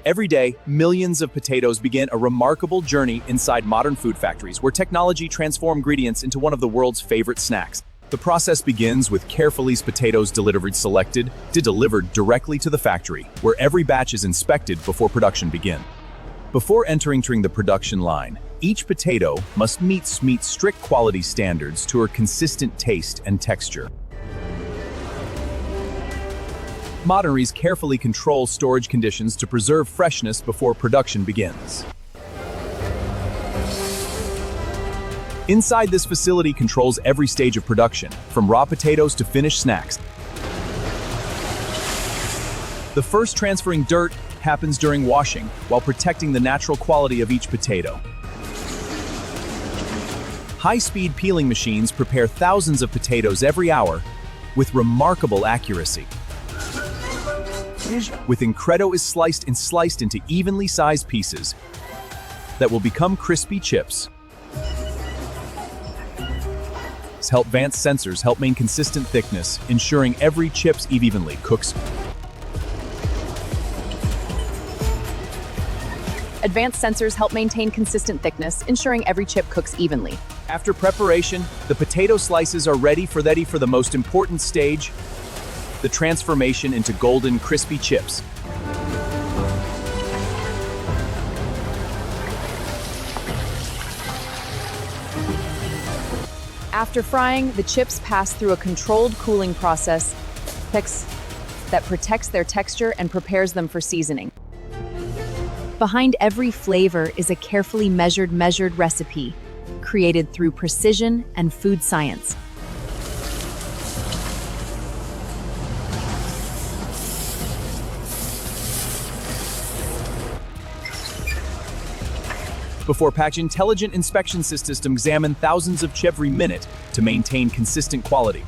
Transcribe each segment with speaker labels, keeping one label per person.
Speaker 1: Every day, millions of potatoes begin a remarkable journey inside modern food factories where technology transforms ingredients into one of the world's favorite snacks. The process begins with carefully potatoes selected to delivered directly to the factory, where every batch is inspected before production begins. Before entering the production line, each potato must meet strict quality standards to a consistent taste and texture. Moderneries carefully control storage conditions to preserve freshness before production begins. Inside this facility controls every stage of production, from raw potatoes to finished snacks. The first transferring dirt happens during washing, while protecting the natural quality of each potato. High-speed peeling machines prepare thousands of potatoes every hour with remarkable accuracy. With Incredo is sliced into evenly sized pieces that will become crispy chips. Advanced sensors help maintain consistent thickness, ensuring every chip evenly cooks.
Speaker 2: Advanced sensors help maintain consistent thickness, ensuring every chip cooks evenly.
Speaker 1: After preparation, the potato slices are ready for the most important stage, the transformation into golden, crispy chips.
Speaker 2: After frying, the chips pass through a controlled cooling process that protects their texture and prepares them for seasoning. Behind every flavor is a carefully measured recipe, created through precision and food science.
Speaker 1: Before packaging, intelligent inspection systems examine thousands of chips every minute to maintain consistent quality.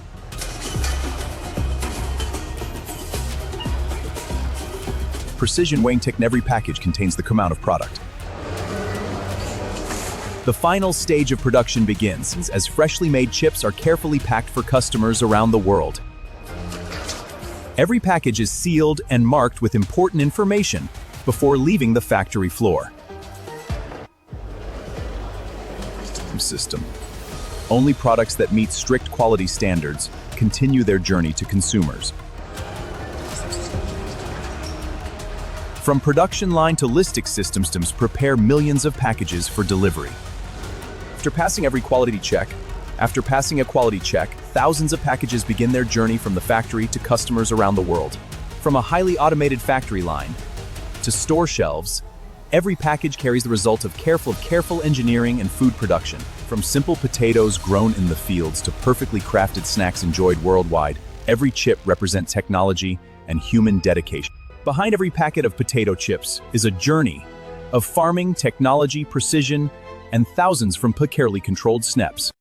Speaker 1: Precision weighing technique. Every package contains the amount of product. The final stage of production begins as freshly made chips are carefully packed for customers around the world. Every package is sealed and marked with important information before leaving the factory floor. System. Only products that meet strict quality standards continue their journey to consumers. From production line to logistics systems prepare millions of packages for delivery. After passing a quality check, thousands of packages begin their journey from the factory to customers around the world. From a highly automated factory line to store shelves, every package carries the result of careful engineering and food production. From simple potatoes grown in the fields to perfectly crafted snacks enjoyed worldwide, every chip represents technology and human dedication. Behind every packet of potato chips is a journey of farming, technology, precision, and thousands from carefully controlled steps.